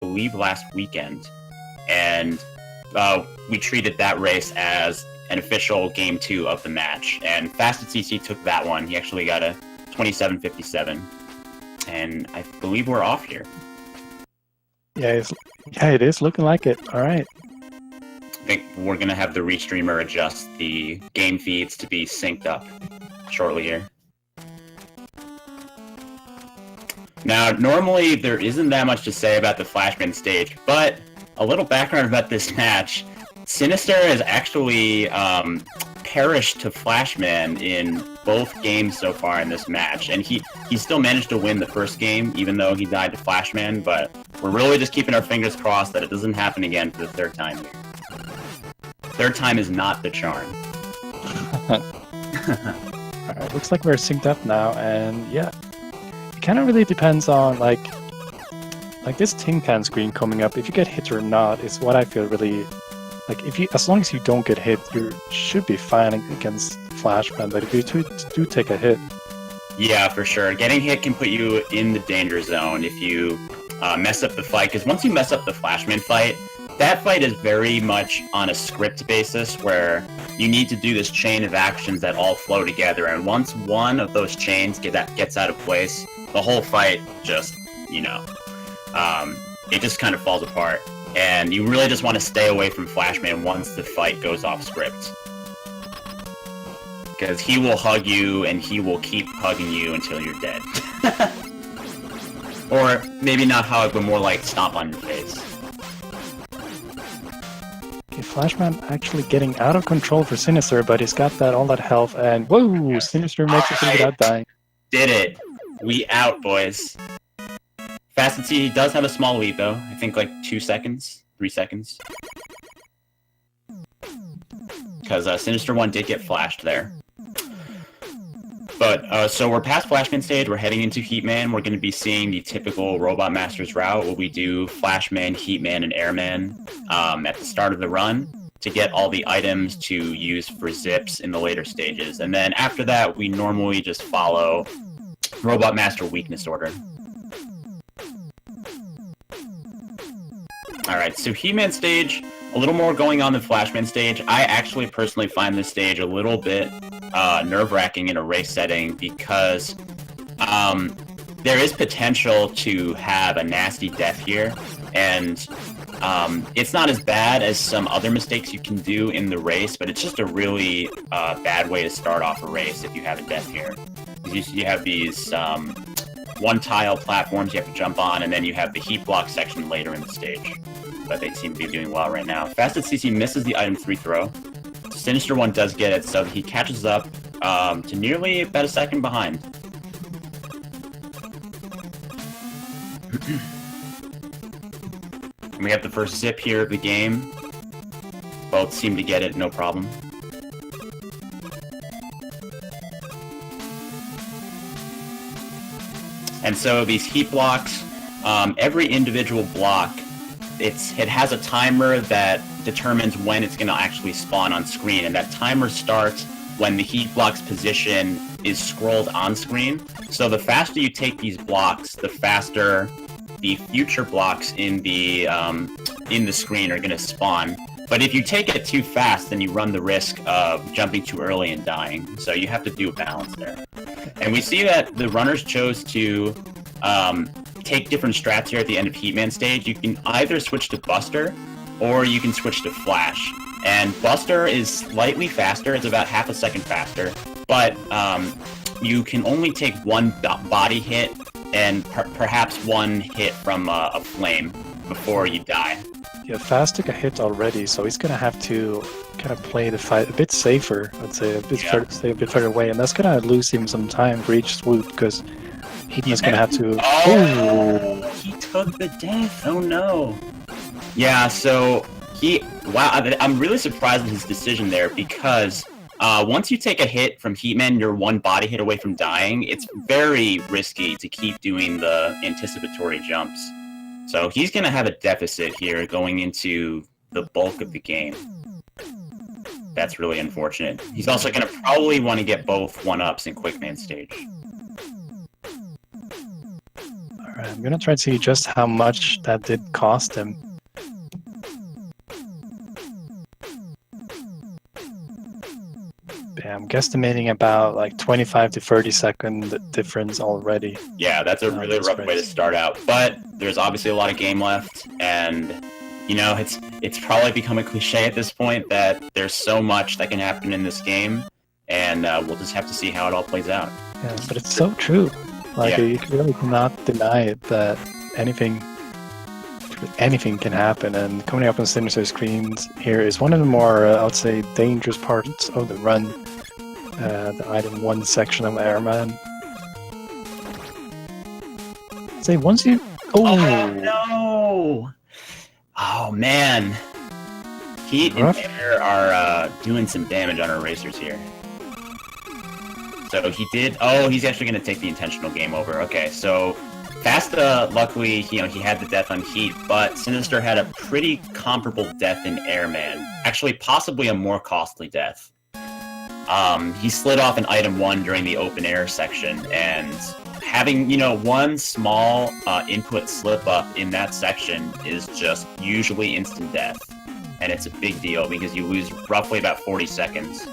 believe, last weekend. And we treated that race as an official Game 2 of the match. And fastatcc took that one. He actually got a 27.57. And I believe we're off here. Yeah, it is looking like it. All right. I think we're going to have the restreamer adjust the game feeds to be synced up shortly here. Now, normally there isn't that much to say about the Flashman stage, but a little background about this match. Sinister has actually perished to Flashman in both games so far in this match, and he still managed to win the first game, even though he died to Flashman, but we're really just keeping our fingers crossed that it doesn't happen again for the third time here. Third time is not the charm. Alright, looks like we're synced up now, and yeah. It kind of really depends on, like this tin can screen coming up, if you get hit or not, is what I feel really... Like, as long as you don't get hit, you should be fine against Flashman, but if you do take a hit... Yeah, for sure. Getting hit can put you in the danger zone if you mess up the fight, because once you mess up the Flashman fight, that fight is very much on a script basis, where you need to do this chain of actions that all flow together, and once one of those chains gets out of place, the whole fight just, it just kind of falls apart. And you really just want to stay away from Flashman once the fight goes off script. Because he will hug you, and he will keep hugging you until you're dead. Or maybe not hug, but more like stomp on your face. Okay, Flashman actually getting out of control for Sinister, but he's got all that health, and whoa, Sinister makes it through without dying. Did it! We out, boys. fastatcc does have a small lead, though. I think like 2 seconds, 3 seconds. Because Sinister1 did get flashed there. But, so we're past Flashman stage, we're heading into Heatman. We're going to be seeing the typical Robot Masters route, where we do Flashman, Heatman, and Airman at the start of the run to get all the items to use for zips in the later stages. And then after that, we normally just follow Robot Master weakness order. Alright, so He-Man stage, a little more going on than Flashman stage. I actually personally find this stage a little bit nerve-wracking in a race setting, because there is potential to have a nasty death here, and it's not as bad as some other mistakes you can do in the race, but it's just a really bad way to start off a race if you have a death here. You have these one-tile platforms you have to jump on, and then you have the heat block section later in the stage. But they seem to be doing well right now. fastatcc misses the item 3 throw. Sinister1 does get it, so he catches up to nearly about a second behind. And we have the first zip here of the game. Both seem to get it, no problem. And so these heat blocks, every individual block, it has a timer that determines when it's going to actually spawn on screen, and that timer starts when the heat block's position is scrolled on screen. So the faster you take these blocks, the faster the future blocks in the screen are going to spawn. But if you take it too fast, then you run the risk of jumping too early and dying. So you have to do a balance there. And we see that the runners chose to take different strats here at the end of Heatman stage. You can either switch to Buster, or you can switch to Flash. And Buster is slightly faster, it's about half a second faster, but you can only take one body hit and perhaps one hit from a flame before you die. Yeah, Fast took a hit already, so he's gonna have to kind of play the fight a bit safer, I'd say, stay a bit further away, and that's gonna lose him some time for each swoop, because he's gonna have to... Oh! He took the death! Oh no! Yeah, so wow, I'm really surprised at his decision there, because once you take a hit from Heatman, you're one body hit away from dying. It's very risky to keep doing the anticipatory jumps. So he's going to have a deficit here going into the bulk of the game. That's really unfortunate. He's also going to probably want to get both 1-ups in Quickman stage. Alright, I'm gonna try to see just how much that did cost him. Yeah, I'm guesstimating about like 25 to 30-second difference already. Yeah, that's a really rough way to start out. But there's obviously a lot of game left, and you know, it's probably become a cliche at this point that there's so much that can happen in this game, and we'll just have to see how it all plays out. Yeah, but it's so true. Like, Yeah. you really cannot deny it that anything can happen. And coming up on Sinister screens here is one of the more, I would say, dangerous parts of the run. The item 1 section of Airman. Say once you. Oh no! Oh man, Heat and Air are doing some damage on our racers here. So he did. Oh, he's actually going to take the intentional game over. Okay, so Fasta, luckily, he had the death on Heat, but Sinister had a pretty comparable death in Airman. Actually, possibly a more costly death. He slid off an item 1 during the open air section, and having, one small input slip up in that section is just usually instant death. And it's a big deal because you lose roughly about 40 seconds.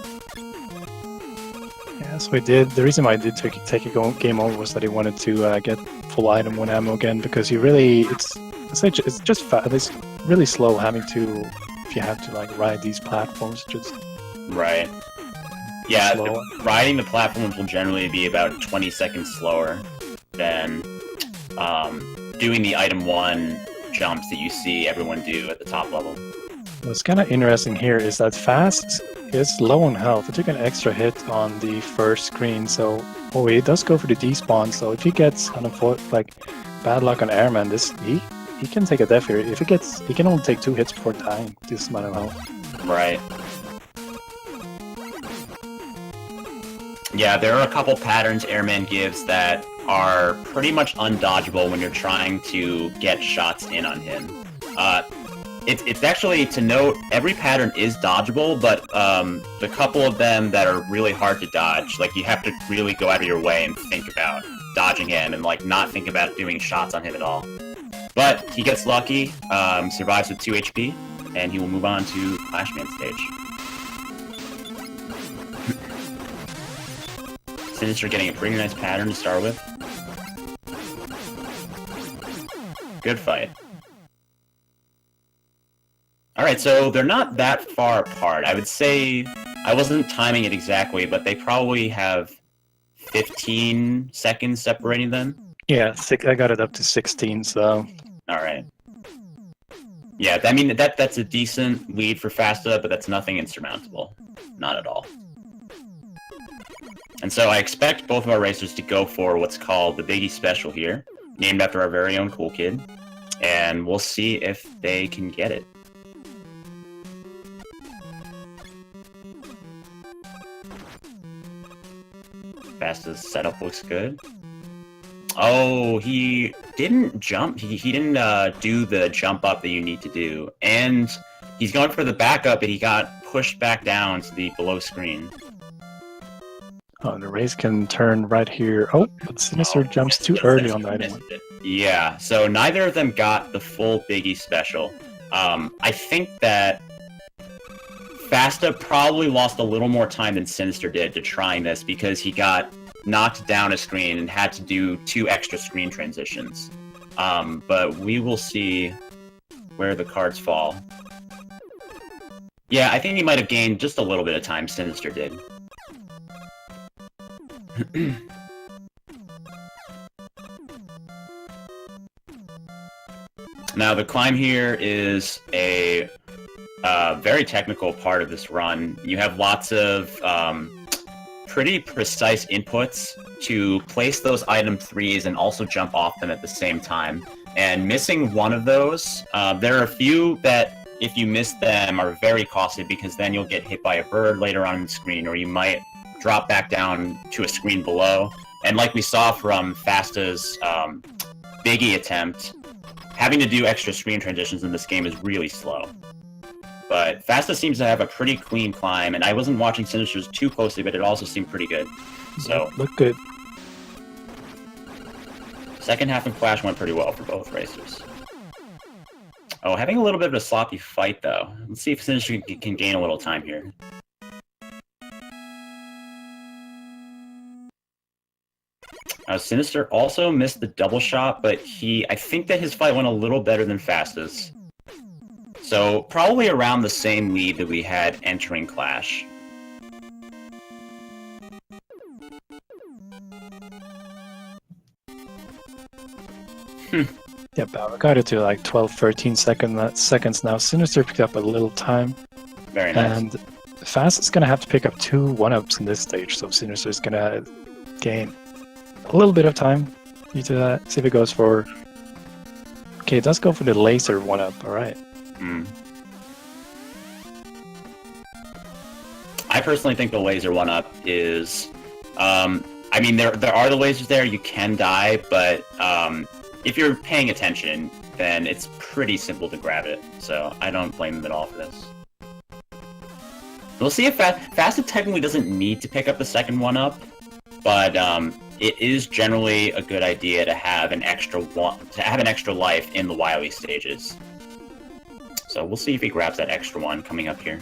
Yeah, so he did. The reason why I did take a game over was that he wanted to get full item 1 ammo again, because you really, it's really slow having to, if you have to like ride these platforms, just right. Yeah, riding the platforms will generally be about 20 seconds slower than doing the item 1 jumps that you see everyone do at the top level. What's kind of interesting here is that Fast is low on health. He took an extra hit on the first screen, so he does go for the despawn. So if he gets bad luck on Airman, he can take a death here. If he can only take 2 hits before dying. This amount of health. Right. Yeah, there are a couple patterns Airman gives that are pretty much undodgeable when you're trying to get shots in on him. It's actually, to note, every pattern is dodgeable, but the couple of them that are really hard to dodge, like you have to really go out of your way and think about dodging him and not think about doing shots on him at all. But he gets lucky, survives with 2 HP, and he will move on to Flashman stage. Sinister getting a pretty nice pattern to start with. Good fight. Alright, so they're not that far apart. I would say, I wasn't timing it exactly, but they probably have 15 seconds separating them. Yeah, I got it up to 16, so... Alright. Yeah, I mean, that's a decent lead for Fasta, but that's nothing insurmountable. Not at all. And so I expect both of our racers to go for what's called the Biggie Special here, named after our very own Cool Kid, and we'll see if they can get it. Fasta's setup looks good. Oh, he didn't jump. He didn't do the jump up that you need to do, and he's going for the backup, and he got pushed back down to the below screen. Oh, the race can turn right here. Oh, but Sinister jumps too early on that one. Yeah, so neither of them got the full Biggie Special. I think that Fasta probably lost a little more time than Sinister did to trying this because he got knocked down a screen and had to do 2 extra screen transitions. But we will see where the cards fall. Yeah, I think he might have gained just a little bit of time, Sinister did. Now, the climb here is a very technical part of this run. You have lots of pretty precise inputs to place those item 3s and also jump off them at the same time. And missing one of those, there are a few that, if you miss them, are very costly because then you'll get hit by a bird later on in the screen, or you might drop back down to a screen below. And like we saw from Fasta's Biggie attempt, having to do extra screen transitions in this game is really slow. But Fasta seems to have a pretty clean climb, and I wasn't watching Sinister's too closely, but it also seemed pretty good. So look good. Second half of Clash went pretty well for both racers. Oh, having a little bit of a sloppy fight, though. Let's see if Sinister can gain a little time here. Sinister also missed the double shot, but I think that his fight went a little better than Fast's. So, probably around the same lead that we had entering Clash. Yeah, but we got it to like 12, 13 seconds now. Sinister picked up a little time. Very nice. And Fast is going to have to pick up 2 1-ups in this stage, so Sinister is going to gain a little bit of time due to that. See if it goes for... Okay, it does go for the laser 1-up, alright. I personally think the laser 1-up is... I mean, there are the lasers there, you can die, but if you're paying attention, then it's pretty simple to grab it. So I don't blame them at all for this. We'll see if Fast technically doesn't need to pick up the second 1-up, but it is generally a good idea to have an extra life in the Wily stages. So we'll see if he grabs that extra one coming up here.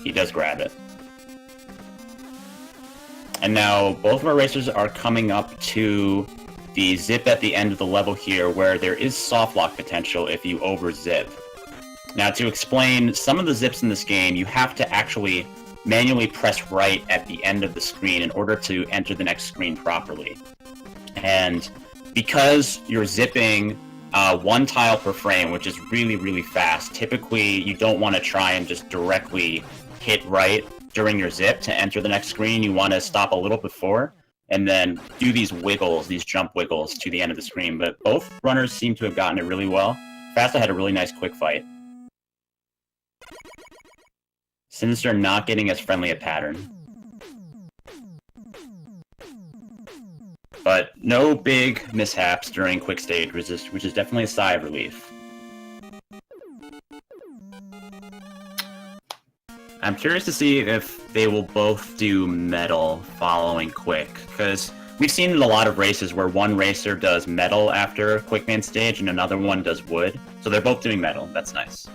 He does grab it. And now both of our racers are coming up to the zip at the end of the level here, where there is soft lock potential if you over zip. Now, to explain some of the zips in this game, you have to actually manually press right at the end of the screen in order to enter the next screen properly. And because you're zipping 1 tile per frame, which is really, really fast, typically you don't want to try and just directly hit right during your zip to enter the next screen. You want to stop a little before and then do these wiggles, these jump wiggles to the end of the screen. But both runners seem to have gotten it really well. Fasta had a really nice quick fight. Sinister not getting as friendly a pattern. But no big mishaps during quick stage, which is definitely a sigh of relief. I'm curious to see if they will both do metal following quick, because we've seen in a lot of races where one racer does metal after quick man stage and another one does wood. So they're both doing metal. That's nice.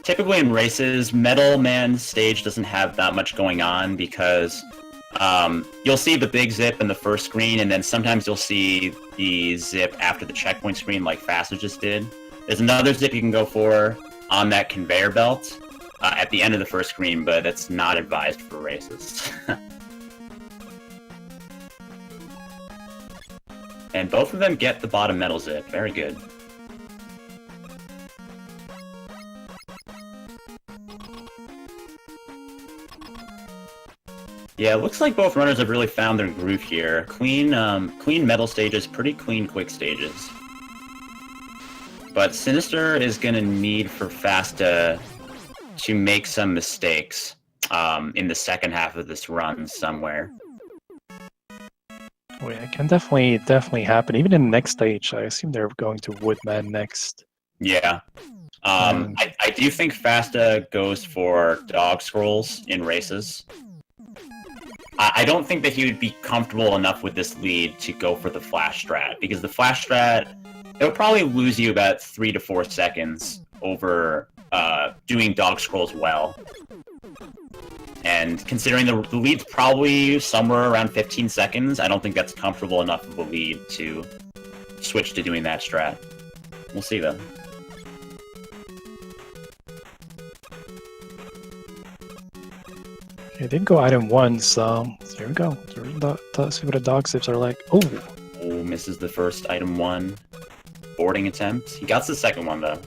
Typically in races, Metal Man stage doesn't have that much going on because you'll see the big zip in the first screen, and then sometimes you'll see the zip after the checkpoint screen like Fasta just did. There's another zip you can go for on that conveyor belt at the end of the first screen, but that's not advised for races. And both of them get the bottom metal zip. Very good. Yeah, it looks like both runners have really found their groove here. Clean metal stages, pretty clean quick stages. But Sinister is going to need for Fasta to make some mistakes in the second half of this run somewhere. Oh yeah, it can definitely happen. Even in the next stage, I assume they're going to Woodman next. Yeah. I do think Fasta goes for dog scrolls in races. I don't think that he would be comfortable enough with this lead to go for the flash strat, because the flash strat, it'll probably lose you about 3 to 4 seconds over doing dog scrolls well. And considering the lead's probably somewhere around 15 seconds, I don't think that's comfortable enough of a lead to switch to doing that strat. We'll see though. Okay, didn't go item 1, so here we go. Let's see what the dog zips are like. Oh, misses the first item 1 boarding attempt. He got the second one though.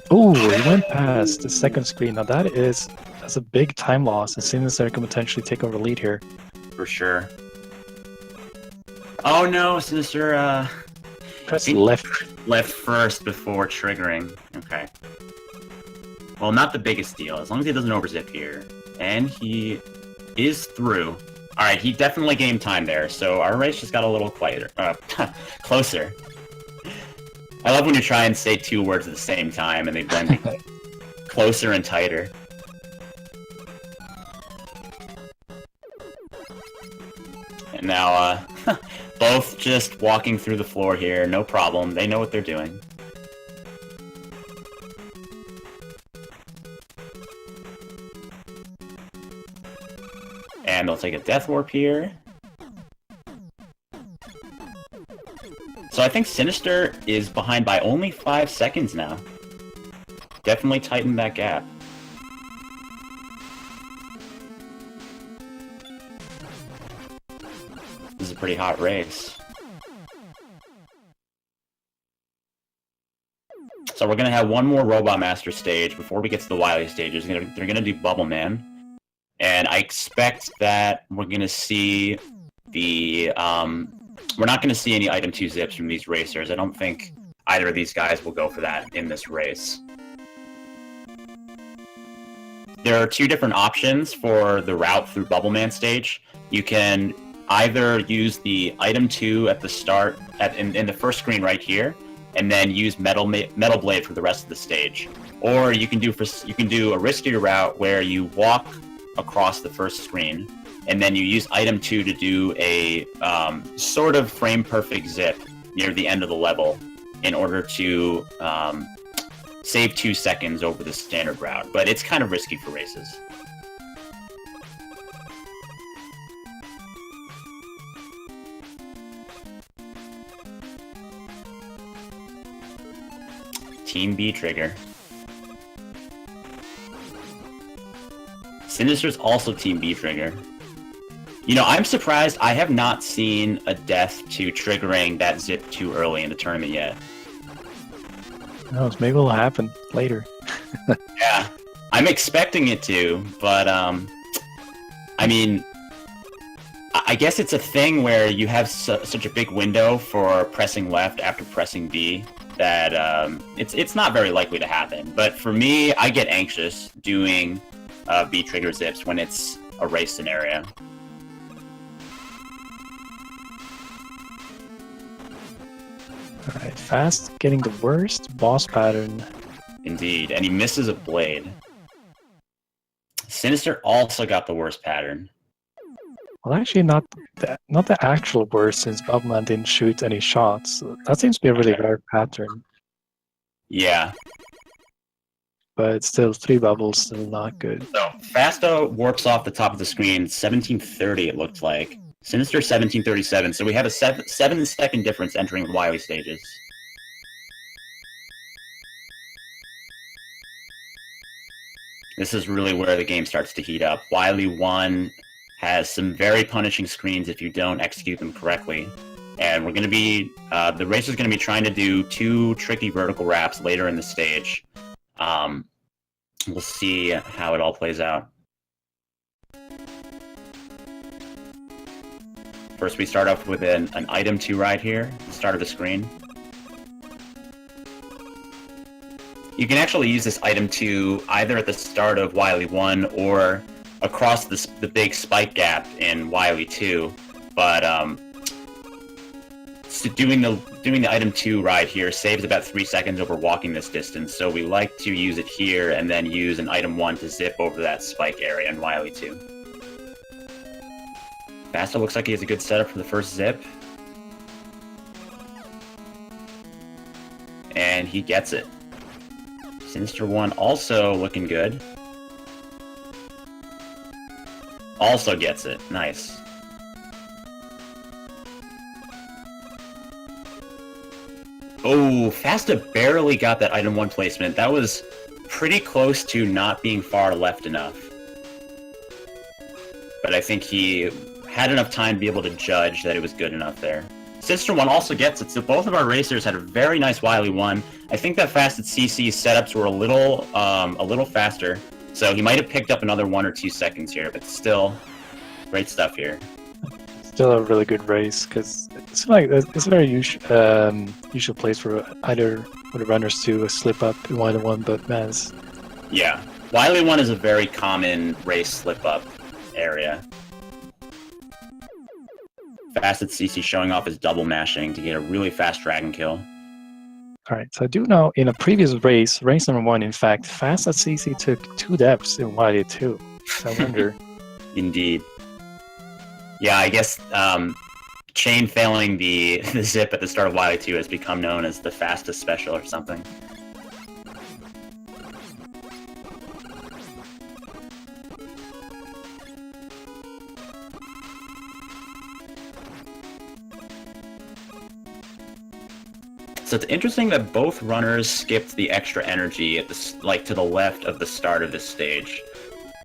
Oh, he went past the second screen. Now that's a big time loss, and Sinister can potentially take over the lead here. For sure. Oh no, Sinister Press left first before triggering. Okay. Well, not the biggest deal, as long as he doesn't overzip here. And he is through. Alright, he definitely gained time there, so our race just got a little quieter. Closer. I love when you try and say two words at the same time and they blend together. Closer and tighter. And now, both just walking through the floor here, no problem. They know what they're doing. And they'll take a Death Warp here. So I think Sinister is behind by only 5 seconds now. Definitely tightened that gap. This is a pretty hot race. So we're gonna have one more Robot Master stage before we get to the Wily stages. They're gonna do Bubble Man. And I expect that we're gonna see the, we're not gonna see any Item 2 zips from these racers. I don't think either of these guys will go for that in this race. There are two different options for the route through Bubble Man stage. You can either use the Item 2 at the start, in the first screen right here, and then use Metal Blade for the rest of the stage. Or you can do a riskier route where you walk across the first screen, and then you use Item 2 to do a sort of frame-perfect zip near the end of the level in order to save 2 seconds over the standard route. But it's kind of risky for races. Team B trigger. Sinister's also Team B trigger. You know, I'm surprised I have not seen a death to triggering that zip too early in the tournament yet. Who knows, maybe it'll happen later. Yeah, I'm expecting it to, but I mean, I guess it's a thing where you have such a big window for pressing left after pressing B that it's not very likely to happen. But for me, I get anxious doing B trigger zips when it's a race scenario. Alright, Fast getting the worst boss pattern. Indeed, and he misses a blade. Sinister also got the worst pattern. Well, actually, not the actual worst, since Bubman didn't shoot any shots. That seems to be a really rare pattern. Yeah. But still, 3 bubbles, still not good. So, Fasta warps off the top of the screen, 1730 it looked like. Sinister 1737, so we have a 7-second difference entering the Wily stages. This is really where the game starts to heat up. Wily 1 has some very punishing screens if you don't execute them correctly. And we're going to be, the racer's going to be trying to do 2 tricky vertical wraps later in the stage. We'll see how it all plays out. First, we start off with an Item 2 right here, at the start of the screen. You can actually use this Item 2 either at the start of Wily 1 or across the big spike gap in Wily 2, but so doing the Item 2 ride here saves about 3 seconds over walking this distance, so we like to use it here and then use an Item 1 to zip over that spike area in Wily 2. Basta looks like he has a good setup for the first zip. And he gets it. Sinister1 also looking good. Also gets it. Nice. Oh, Fasta barely got that Item 1 placement. That was pretty close to not being far left enough. But I think he had enough time to be able to judge that it was good enough there. Sinister1 also gets it, so both of our racers had a very nice Wily 1. I think that fastatcc's setups were a little faster, so he might have picked up another 1 or 2 seconds here, but still, great stuff here. Still a really good race, because it's like it's a very usual place for either for the runners to slip up in Wily 1, but man, yeah, Wily 1 is a very common race slip up area. fastatcc showing off his double mashing to get a really fast dragon kill. All right, so I do know in a previous race, race number 1, in fact, fastatcc took 2 deaths in YD2. So I wonder. Indeed. Yeah, I guess chain failing the zip at the start of YD2 has become known as the fastest special or something. So it's interesting that both runners skipped the extra energy at the to the left of the start of this stage.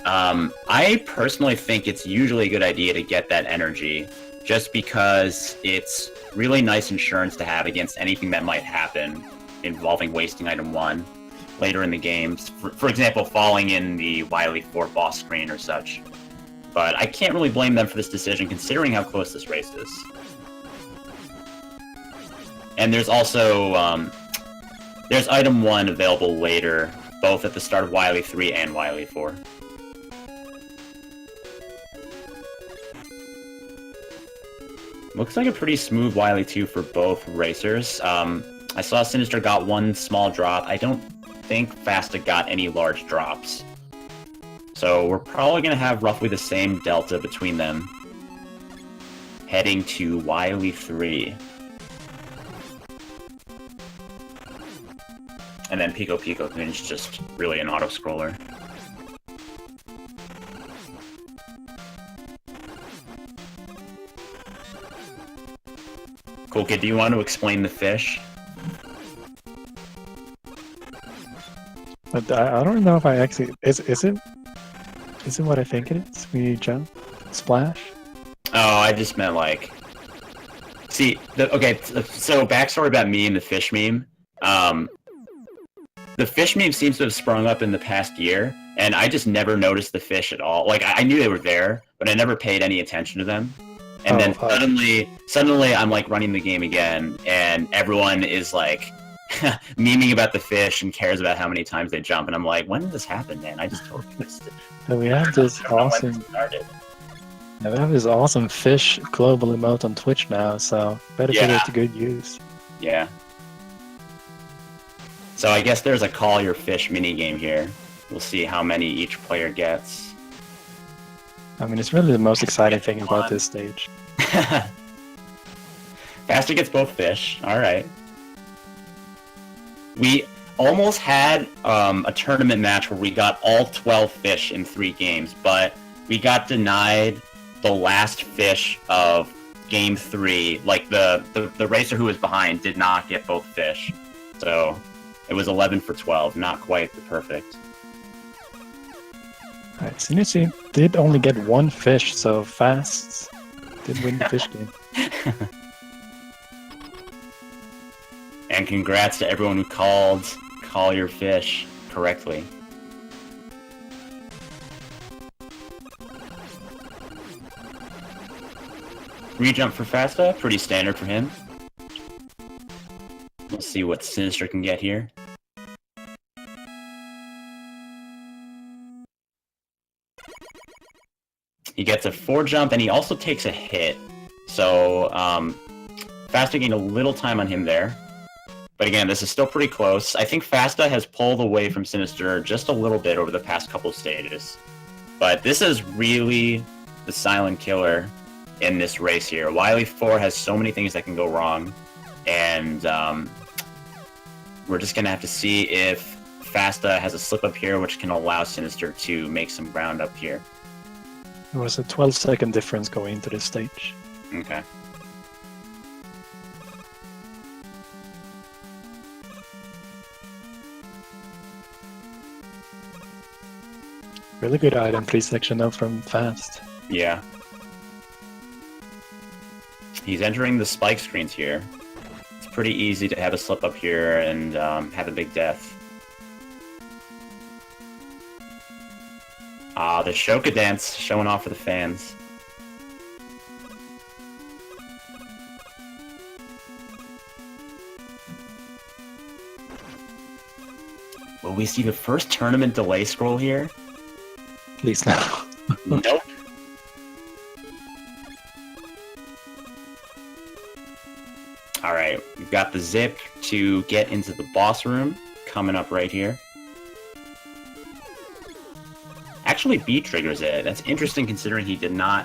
I personally think it's usually a good idea to get that energy, just because it's really nice insurance to have against anything that might happen involving wasting item 1 later in the game. For example, falling in the Wily 4 boss screen or such. But I can't really blame them for this decision, considering how close this race is. And there's also, there's item 1 available later, both at the start of Wily 3 and Wily 4. Looks like a pretty smooth Wily 2 for both racers. I saw Sinister got 1 small drop. I don't think Fasta got any large drops. So we're probably going to have roughly the same delta between them. Heading to Wily 3. And then Pico Pico is just really an auto-scroller. Cool Kid, do you want to explain the fish? But I don't know if I actually... Is it what I think it is? When you jump? Splash? Oh, I just meant like... See, okay, so backstory about me and the fish meme. The fish meme seems to have sprung up in the past year, and I just never noticed the fish at all. Like, I knew they were there, but I never paid any attention to them. And then suddenly I'm like running the game again, and everyone is like memeing about the fish and cares about how many times they jump, and I'm like, when did this happen, man? I just totally missed it. And we have this awesome... Yeah, we have this awesome fish global emote on Twitch now, so better put it to good use. Yeah. So I guess there's a call your fish minigame here. We'll see how many each player gets. I mean, it's really the most exciting thing about this stage. Faster gets both fish. Alright. We almost had a tournament match where we got all 12 fish in 3 games, but we got denied the last fish of game 3. Like, the racer who was behind did not get both fish. So... it was 11 for 12, not quite the perfect. Alright, Sinister did only get 1 fish, so Fast did win the fish game. And congrats to everyone who call your fish correctly. Rejump for Fasta, pretty standard for him. We'll see what Sinister can get here. He gets a 4 jump, and he also takes a hit. So, Fasta gained a little time on him there. But again, this is still pretty close. I think Fasta has pulled away from Sinister just a little bit over the past couple of stages. But this is really the silent killer in this race here. Wily 4 has so many things that can go wrong. And we're just going to have to see if Fasta has a slip-up here, which can allow Sinister to make some ground up here. There was a 12-second difference going into this stage. Okay. Really good item pre-selection though from Fast. Yeah. He's entering the spike screens here. It's pretty easy to have a slip up here and have a big death. Ah, the Shoka dance showing off for the fans. Will we see the first tournament delay scroll here? Please no. Nope. We've got the zip to get into the boss room coming up right here. Actually, B triggers it. That's interesting considering he did not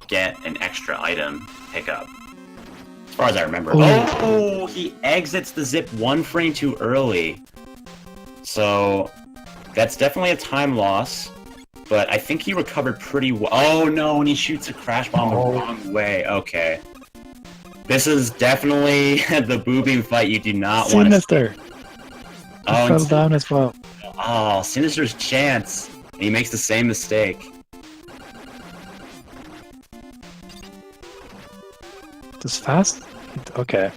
get an extra item pickup. As far as I remember. Oh, he exits the zip 1 frame too early. So that's definitely a time loss. But I think he recovered pretty well. Oh no, and he shoots a crash bomb the wrong way. Okay. This is definitely the boobing fight you do not want to see. Sinister! He fell down as well. Oh, Sinister's chance. And he makes the same mistake. Does Fast? Okay.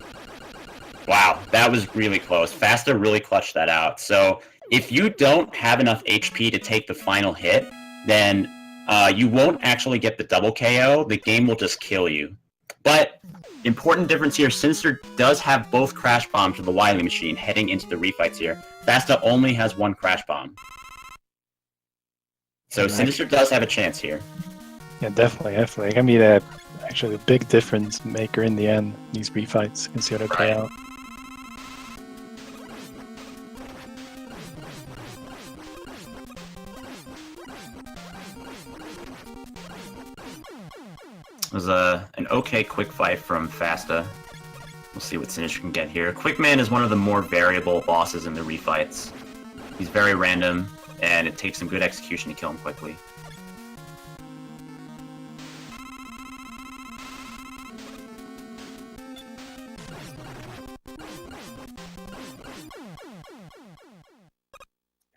Wow, that was really close. Fasta really clutched that out. So if you don't have enough HP to take the final hit, then you won't actually get the double KO. The game will just kill you. But important difference here, Sinister does have both crash bombs to the Wily machine heading into the refights here. Fasta only has 1 crash bomb. So Sinister does have a chance here. Yeah, definitely. It can be that actually a big difference maker in the end. These refights can see how they play out. It was an okay quick fight from Fasta. We'll see what Sinister can get here. Quickman is one of the more variable bosses in the refights. He's very random, and it takes some good execution to kill him quickly.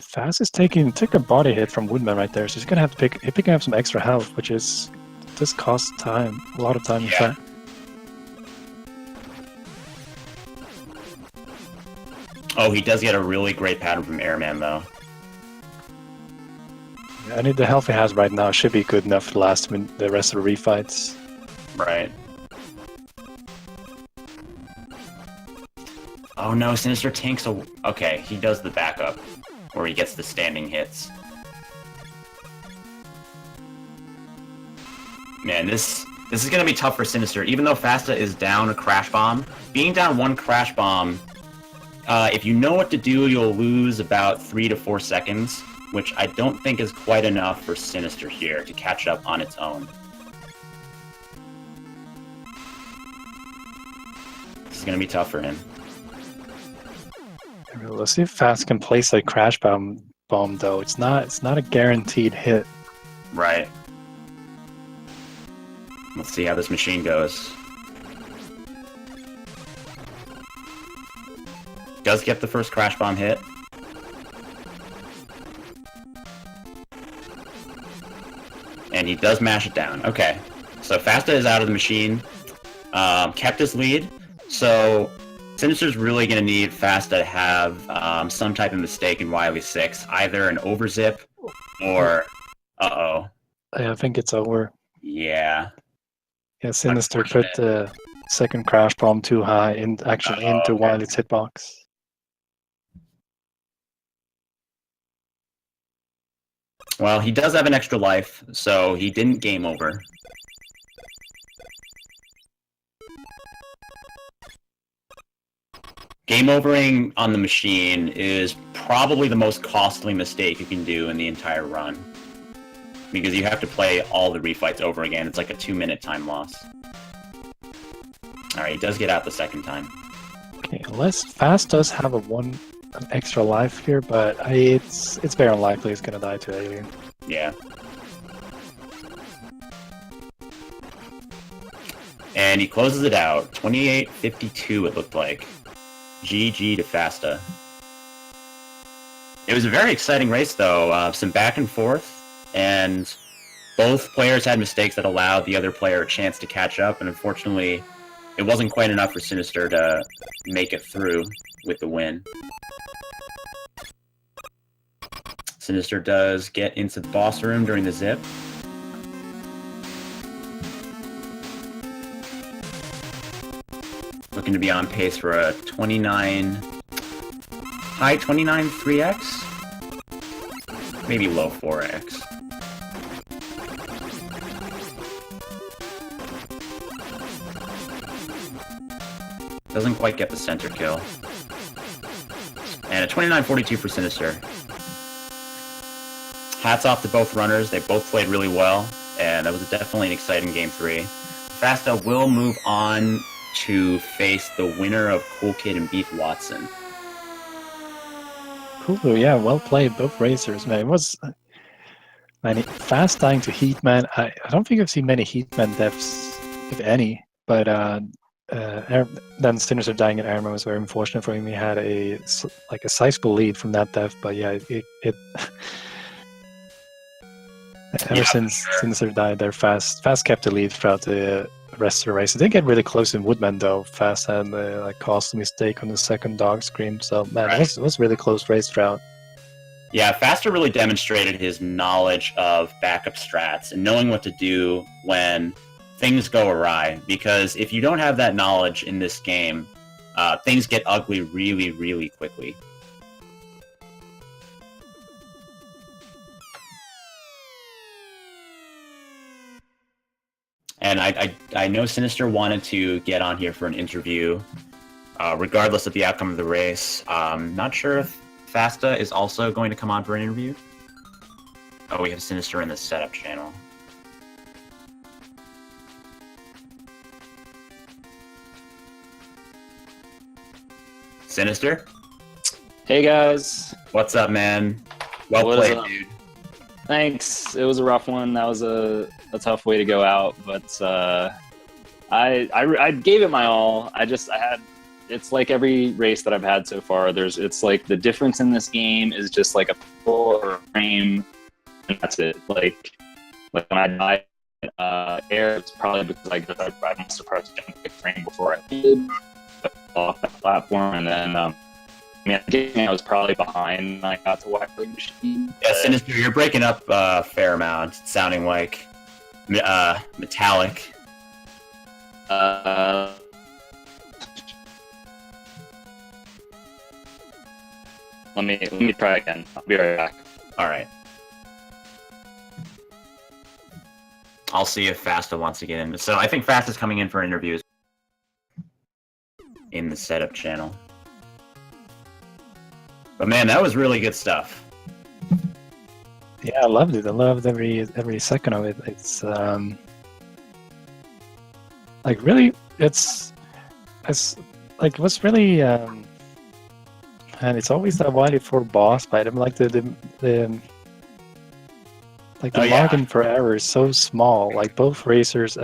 Fast is took a body hit from Woodman right there, so he's gonna have to picking up some extra health, which does cost time, a lot of time in fact. Oh, he does get a really great pattern from Airman though. Yeah, I need the health he has right now should be good enough to last him in the rest of the refights. Right. Oh no, Sinister tanks a... Okay, he does the backup, where he gets the standing hits. Man, this is gonna be tough for Sinister. Even though Fasta is down a crash bomb, being down 1 crash bomb, if you know what to do, you'll lose about 3 to 4 seconds, which I don't think is quite enough for Sinister here to catch up on its own. This is gonna be tough for him. Let's see if Fast can place that crash bomb though. It's not a guaranteed hit. Right. Let's see how this machine goes. Does get the first crash bomb hit. And he does mash it down. Okay. So Fasta is out of the machine. Kept his lead. So Sinister's really going to need Fasta to have some type of mistake in Wily 6. Either an overzip or... Uh-oh. I think it's over. Yeah. Yeah, Sinister put the second crash bomb too high into Wily's hitbox. Well, he does have an extra life, so he didn't game over. Game overing on the machine is probably the most costly mistake you can do in the entire run. Because you have to play all the refights over again. It's like a 2-minute time loss. Alright, he does get out the second time. Okay, unless Fast does have an extra life here, but it's very unlikely he's gonna die to Alien. Yeah. And he closes it out. 28-52 it looked like. GG to Fasta. It was a very exciting race though. Some back and forth. And both players had mistakes that allowed the other player a chance to catch up, and unfortunately, it wasn't quite enough for Sinister to make it through with the win. Sinister does get into the boss room during the zip. Looking to be on pace for a high 29 3x? Maybe low 4x. Doesn't quite get the center kill. And a 29-42 for Sinister. Hats off to both runners. They both played really well, and that was definitely an exciting game 3. Fasta will move on to face the winner of Cool Kid and Beef Watson. Cool, yeah, well played, both racers, man. It was fast dying to Heatman. I don't think I've seen many Heatman deaths, if any, but then Sinister dying at RM was very unfortunate for him. He had a sizable lead from that death, but yeah, it ever since Sinister died, they're fast kept the lead throughout the rest of the race. They did get really close in Woodman though. Fast had caused a mistake on the second dog scream. So man, it was really close race throughout. Yeah, Faster really demonstrated his knowledge of backup strats and knowing what to do when things go awry. Because if you don't have that knowledge in this game, things get ugly really, really quickly. And I know Sinister wanted to get on here for an interview, regardless of the outcome of the race. Not sure if Fasta is also going to come on for an interview. Oh, we have Sinister in the setup channel. Sinister? Hey guys. What's up, man? Well played, dude. Thanks. It was a rough one. That was a tough way to go out, but I gave it my all. It's like every race that I've had so far. It's like the difference in this game is just like a pull or a frame, and that's it. Like when I died air, it's probably because I must have pressed jump a frame before I did off that platform, and then I was probably behind when I got to Wiley Machine. Yeah, Sinister, you're breaking up a fair amount. It's sounding like metallic. Let me try again. I'll be right back. All right. I'll see if Fasta wants to get in. So I think Fasta's coming in for interviews in the setup channel. But man, that was really good stuff. Yeah, I loved it. I loved every second of it. It's really, it's what's really and it's always that Wiley 4 boss fight. I'm like the margin for error is so small. Like both racers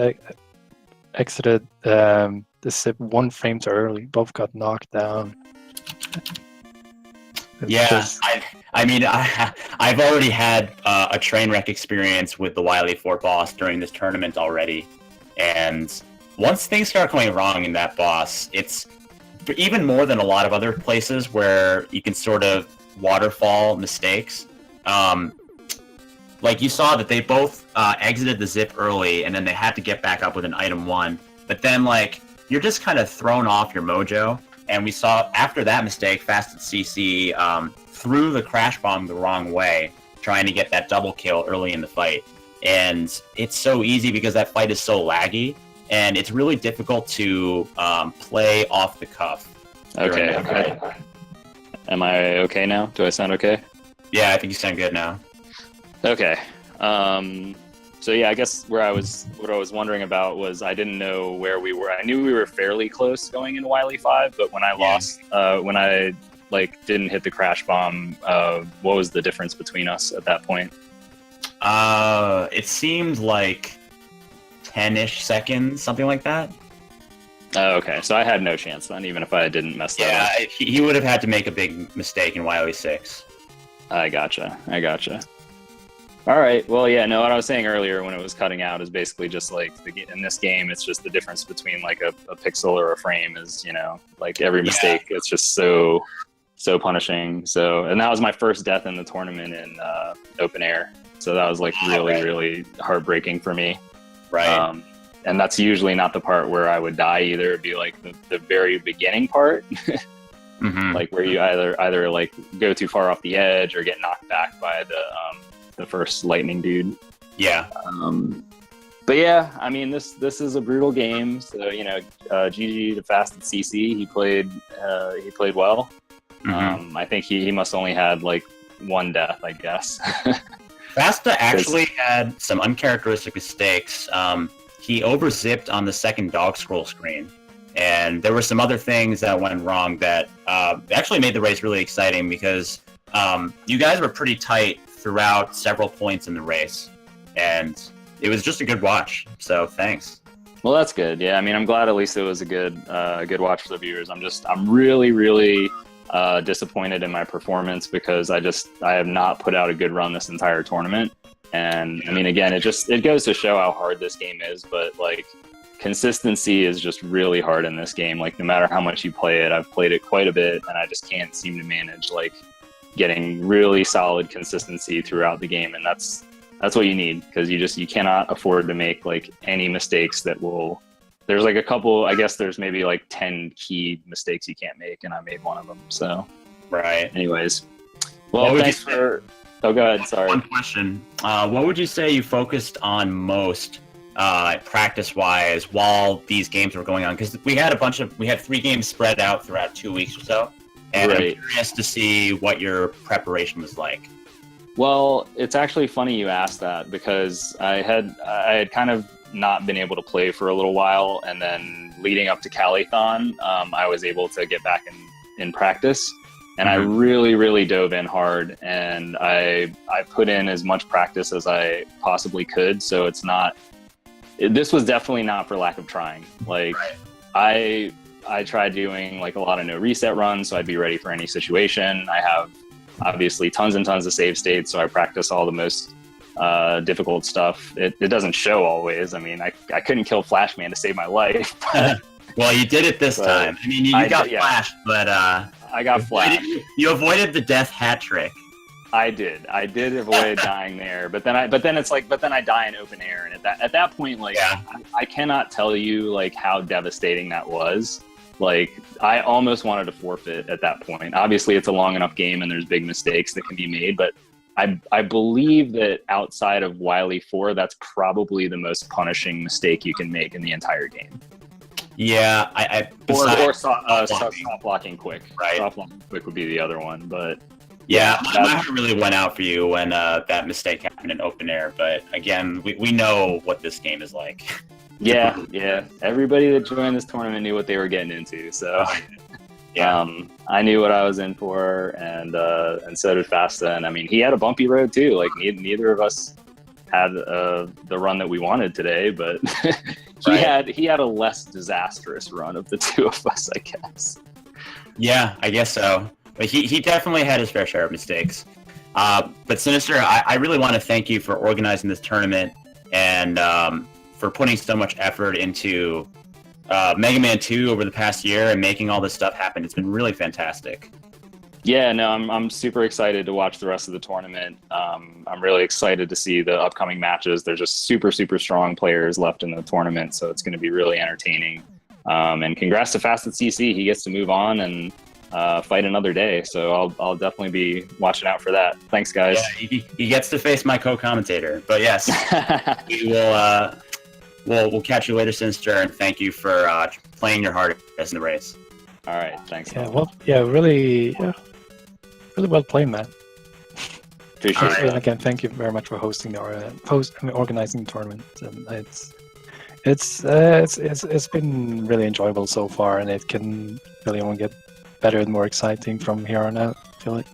exited the SIP 1 frame too early. Both got knocked down. I've already had a train wreck experience with the Wiley 4 boss during this tournament already, and once things start going wrong in that boss, it's even more than a lot of other places where you can sort of waterfall mistakes. Like you saw that they both exited the zip early, and then they had to get back up with an item 1, but then you're just kind of thrown off your mojo. And we saw after that mistake, fastatcc threw the crash bomb the wrong way, trying to get that double kill early in the fight. And it's so easy because that fight is so laggy, and it's really difficult to play off the cuff. Okay. Am I okay now? Do I sound okay? Yeah, I think you sound good now. Okay. So yeah, I guess what I was wondering about was I didn't know where we were. I knew we were fairly close going into Wiley 5, but when I lost, when I didn't hit the crash bomb, what was the difference between us at that point? It seemed like 10-ish seconds, something like that. Oh, okay. So I had no chance then, even if I didn't mess that up. Yeah, he would have had to make a big mistake in Wiley 6. I gotcha. All right. Well, yeah, no, what I was saying earlier when it was cutting out is basically just in this game, it's just the difference between a pixel or a frame is, every mistake, it's just so punishing. So, and that was my first death in the tournament in open air. So that was really heartbreaking for me. Right. And that's usually not the part where I would die either. It'd be the very beginning part. Mm-hmm. Where you either go too far off the edge or get knocked back by the first lightning dude. Yeah. But yeah, I mean, this is a brutal game. So GG to fastatcc. He played well. Mhm. I think he must only had like one death, I guess. Fasta actually had some uncharacteristic mistakes. He overzipped on the second dog scroll screen, and there were some other things that went wrong that actually made the race really exciting because you guys were pretty tight throughout several points in the race, and it was just a good watch. So thanks. Well, that's good. Yeah, I mean, I'm glad at least it was a good watch for the viewers. I'm really, really disappointed in my performance because I have not put out a good run this entire tournament. And I mean, again, it goes to show how hard this game is, but like consistency is just really hard in this game. Like no matter how much you play it, I've played it quite a bit and I just can't seem to manage like getting really solid consistency throughout the game. And that's what you need, because you cannot afford to make like any mistakes that will. There's like a couple, I guess there's maybe like 10 key mistakes you can't make, and I made one of them. So, right. Anyways, well, thanks for. Oh, go ahead. Sorry. One question. What would you say you focused on most practice-wise while these games were going on? Because we had 3 games spread out throughout 2 weeks or so, and Right. I'm curious to see what your preparation was like. Well, it's actually funny you asked that because I had kind of not been able to play for a little while, and then leading up to Calithon, I was able to get back in practice, and I really, really dove in hard, and I put in as much practice as I possibly could. So this was definitely not for lack of trying. Like I tried doing like a lot of no reset runs, so I'd be ready for any situation. I have obviously tons and tons of save states, so I practice all the most difficult stuff. It doesn't show always. I mean, I couldn't kill Flashman to save my life. Well, you did it this time. I mean, you got flashed, but I got flashed. You avoided the death hat trick. I did avoid dying there, but then I die in open air, and at that point, like I cannot tell you like how devastating that was. Like I almost wanted to forfeit at that point. Obviously, it's a long enough game, and there's big mistakes that can be made, but I believe that outside of Wily 4, that's probably the most punishing mistake you can make in the entire game. Yeah, or stop blocking quick. Right. Stop blocking quick would be the other one, but yeah, my heart really went out for you when that mistake happened in open air. But again, we know what this game is like. Yeah. Everybody that joined this tournament knew what they were getting into, so. I knew what I was in for, and so did Fasta. And I mean, he had a bumpy road too. Like neither of us had the run that we wanted today, but he had a less disastrous run of the two of us, I guess. Yeah, I guess so. But he definitely had his fair share of mistakes. But Sinister, I really want to thank you for organizing this tournament and for putting so much effort into Mega Man 2 over the past year and making all this stuff happen. It's been really fantastic. Yeah, no, I'm super excited to watch the rest of the tournament. I'm really excited to see the upcoming matches. There's just super, super strong players left in the tournament, so it's going to be really entertaining. And congrats to fastatcc. He gets to move on and fight another day, so I'll definitely be watching out for that. Thanks, guys. Yeah, he gets to face my co-commentator. But yes, we will. We'll catch you later, Sinister, and thank you for playing your hardest in the race. All right, thanks. Really well played, man. Appreciate it. And again, thank you very much for hosting organizing the tournament. It's been really enjoyable so far, and it can really only get better and more exciting from here on out, I feel like.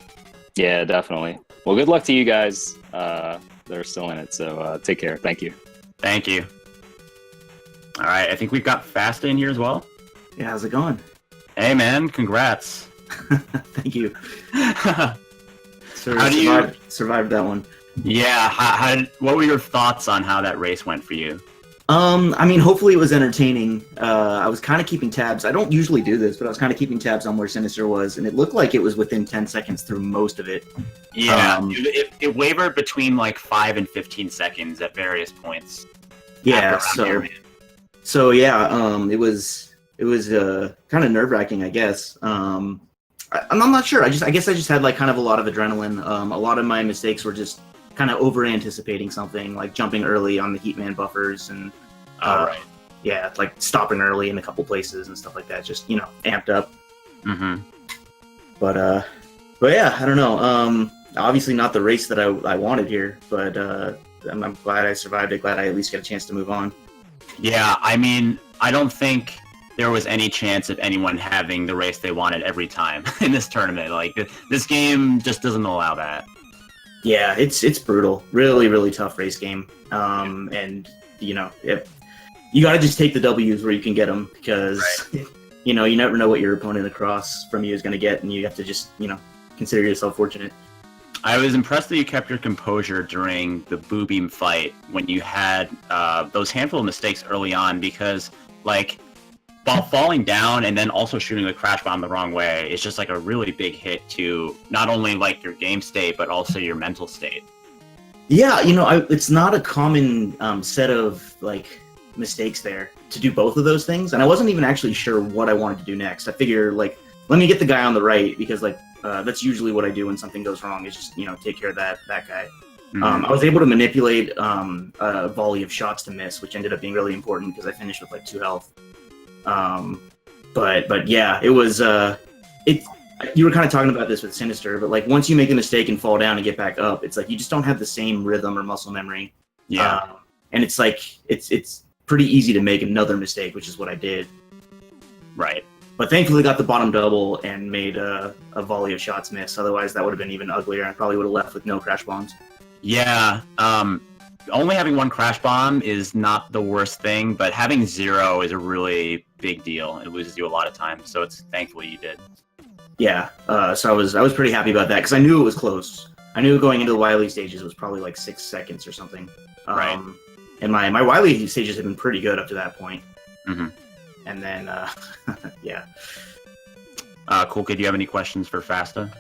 Yeah, definitely. Well, good luck to you guys that are still in it. So take care. Thank you. Thank you. All right, I think we've got Fasta in here as well. Yeah, how's it going? Hey, man, congrats. Thank you. So survived that one. Yeah, what were your thoughts on how that race went for you? I mean, hopefully it was entertaining. I was kind of keeping tabs. I don't usually do this, but I was kind of keeping tabs on where Sinister was, and it looked like it was within 10 seconds through most of it. Yeah, it wavered between like 5 and 15 seconds at various points. Yeah, so it was kind of nerve-wracking, I guess. I'm not sure. I guess I just had like kind of a lot of adrenaline. A lot of my mistakes were just kind of over anticipating something, like jumping early on the Heatman buffers and Right. yeah, like stopping early in a couple places and stuff like that. Just amped up. Mm-hmm. But yeah, I don't know. Obviously not the race that I wanted here, but I'm glad I survived it. Glad I at least got a chance to move on. Yeah, I mean, I don't think there was any chance of anyone having the race they wanted every time in this tournament. Like, this game just doesn't allow that. Yeah, it's brutal. Really, really tough race game. And you got to just take the W's where you can get them, because you never know what your opponent across from you is going to get, and you have to just consider yourself fortunate. I was impressed that you kept your composure during the Boo Beam fight when you had those handful of mistakes early on, because, like, while falling down and then also shooting the crash bomb the wrong way, it's just like a really big hit to not only like your game state, but also your mental state. Yeah, it's not a common set of like mistakes there to do both of those things, and I wasn't even actually sure what I wanted to do next. I figure, like, let me get the guy on the right, because like that's usually what I do when something goes wrong, is just take care of that guy. Mm-hmm. I was able to manipulate a volley of shots to miss, which ended up being really important because I finished with like 2 health. But yeah, it was you were kind of talking about this with Sinister, but like once you make a mistake and fall down and get back up, it's like you just don't have the same rhythm or muscle memory. Yeah. And it's like it's pretty easy to make another mistake, which is what I did. Right. But thankfully got the bottom double and made a volley of shots miss. Otherwise that would have been even uglier. I probably would have left with no crash bombs. Yeah. Only having 1 crash bomb is not the worst thing, but having 0 is a really big deal. It loses you a lot of time, so it's thankfully you did. Yeah, so I was pretty happy about that, because I knew it was close. I knew going into the Wily stages was probably like 6 seconds or something. Right. And my Wily stages have been pretty good up to that point. Mm-hmm. And then, yeah. Cool Kid, do you have any questions for Fasta?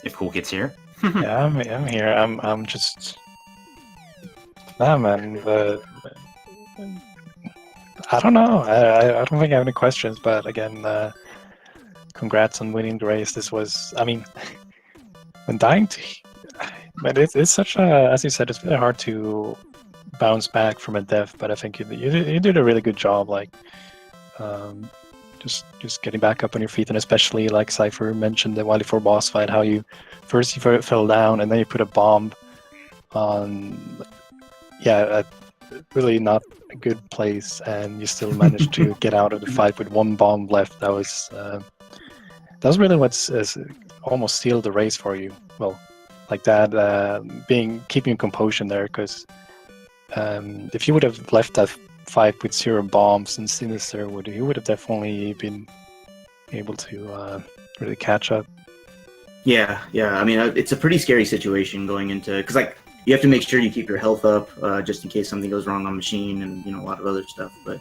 If Cool Kid's here. Yeah, I'm here. I'm just. Nah, man. I don't know. I don't think I have any questions. But again, congrats on winning the race. This was. I mean, when dying to. But it's such a. As you said, it's really hard to bounce back from a death. But I think you did a really good job. Like, just getting back up on your feet, and especially like Cypher mentioned the Wily 4 boss fight, how you first fell down and then you put a bomb on, a really not a good place, and you still managed to get out of the fight with 1 bomb left. That was really what's almost sealed the race for you. Well, like that, keeping your composure there, because if you would have left that fight with 0 bombs and Sinister, you would have definitely been able to really catch up. Yeah. I mean, it's a pretty scary situation going into, because like you have to make sure you keep your health up just in case something goes wrong on machine, and a lot of other stuff. But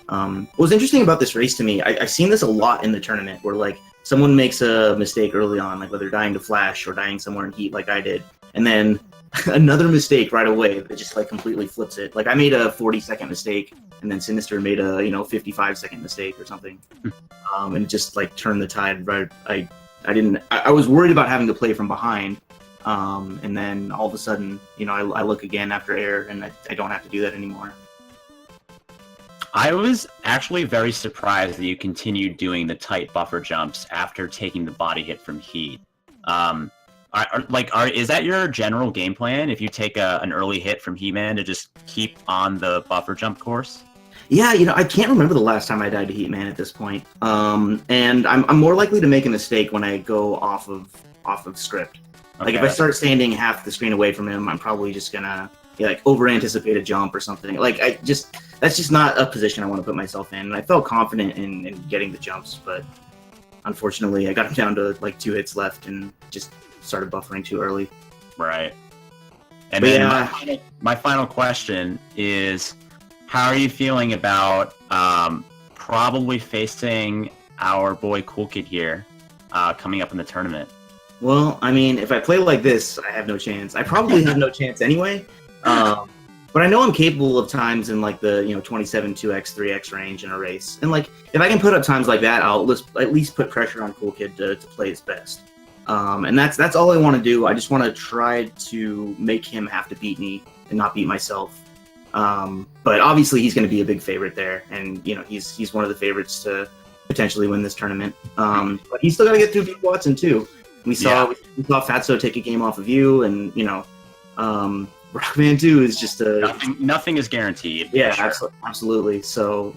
what was interesting about this race to me, I've seen this a lot in the tournament, where like someone makes a mistake early on, like whether dying to flash or dying somewhere in heat like I did, and then another mistake right away that just like completely flips it. Like I made a 40-second mistake, and then Sinister made a 55-second mistake or something, and it just like turned the tide. Right, I was worried about having to play from behind, and then all of a sudden, I look again after air, and I don't have to do that anymore. I was actually very surprised that you continued doing the tight buffer jumps after taking the body hit from heat. Is that your general game plan? If you take an early hit from He-Man, to just keep on the buffer jump course? Yeah, I can't remember the last time I died to Heatman at this point. And I'm more likely to make a mistake when I go off of script. Okay. Like if I start standing half the screen away from him, I'm probably just gonna over anticipate a jump or something. Like that's just not a position I want to put myself in. And I felt confident in getting the jumps, but unfortunately I got him down to like 2 hits left and just started buffering too early. Right. And then my final question is, how are you feeling about probably facing our boy Cool Kid here coming up in the tournament? Well, I mean, if I play like this, I have no chance. I probably have no chance anyway. But I know I'm capable of times in like the 27 2x 3x range in a race, and like if I can put up times like that, I'll at least put pressure on Cool Kid to play his best. And that's all I want to do. I just want to try to make him have to beat me and not beat myself. But obviously he's going to be a big favorite there, and he's one of the favorites to potentially win this tournament. But he's still got to get through Pete Watson too. We saw Fatso take a game off of you, and Rockman 2 is just a nothing is guaranteed. Yeah, sure. absolutely. So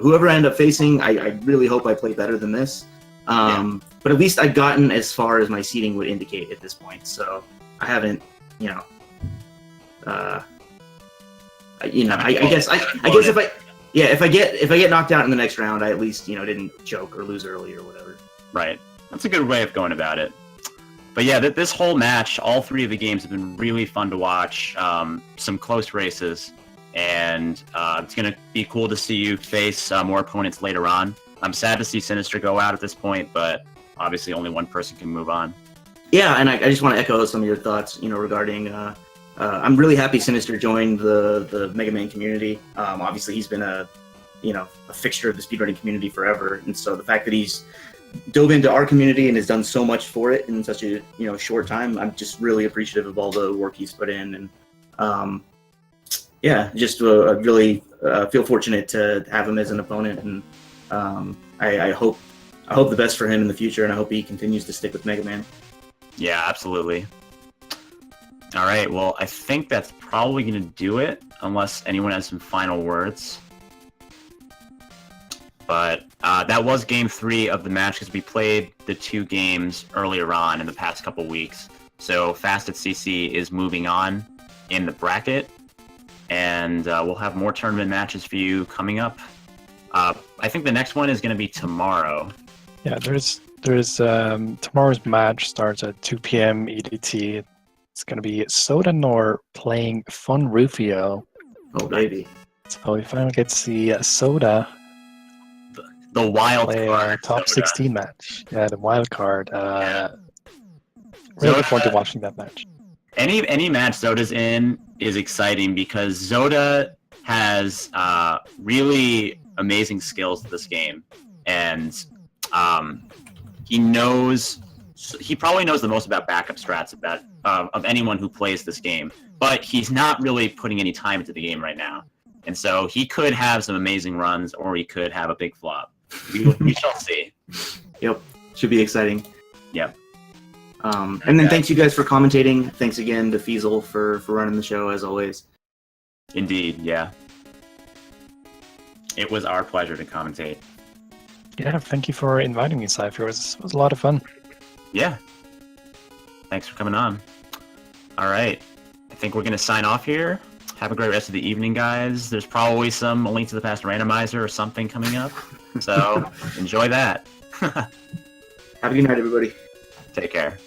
whoever I end up facing, I really hope I play better than this. But at least I've gotten as far as my seeding would indicate at this point. So I haven't, I guess if I get knocked out in the next round, I at least didn't choke or lose early or whatever. Right. That's a good way of going about it. But yeah, this whole match, all three of the games have been really fun to watch. Some close races, and it's going to be cool to see you face more opponents later on. I'm sad to see Sinister go out at this point, but obviously only one person can move on. Yeah, and I just want to echo some of your thoughts, regarding... I'm really happy Sinister joined the Mega Man community. Obviously, he's been a fixture of the speedrunning community forever, and so the fact that he's dove into our community and has done so much for it in such a short time, I'm just really appreciative of all the work he's put in, and just really feel fortunate to have him as an opponent, and I hope the best for him in the future, and I hope he continues to stick with Mega Man. Yeah, absolutely. All right, well, I think that's probably going to do it, unless anyone has some final words. But that was Game 3 of the match, because we played the 2 games earlier on in the past couple weeks. So fastatcc is moving on in the bracket, and we'll have more tournament matches for you coming up. I think the next one is going to be tomorrow. Yeah, there's tomorrow's match starts at 2 p.m. EDT. It's going to be Soda Nor playing Fun Rufio. Oh, baby. So we finally get to see Soda. The wild card. Top Soda. 16 match. Yeah, the wild card. Really looking forward to watching that match. Any match Zoda's in is exciting because Zoda has really amazing skills at this game. And he probably knows the most about backup strats of anyone who plays this game, but he's not really putting any time into the game right now. And so he could have some amazing runs, or he could have a big flop. We shall see. Yep. Should be exciting. Yep. And then thanks you guys for commentating. Thanks again to Feasel for running the show, as always. Indeed, yeah. It was our pleasure to commentate. Yeah, thank you for inviting me, Cypher. It was a lot of fun. Yeah. Thanks for coming on. All right. I think we're going to sign off here. Have a great rest of the evening, guys. There's probably some Link to the Past randomizer or something coming up. So enjoy that. Have a good night, everybody. Take care.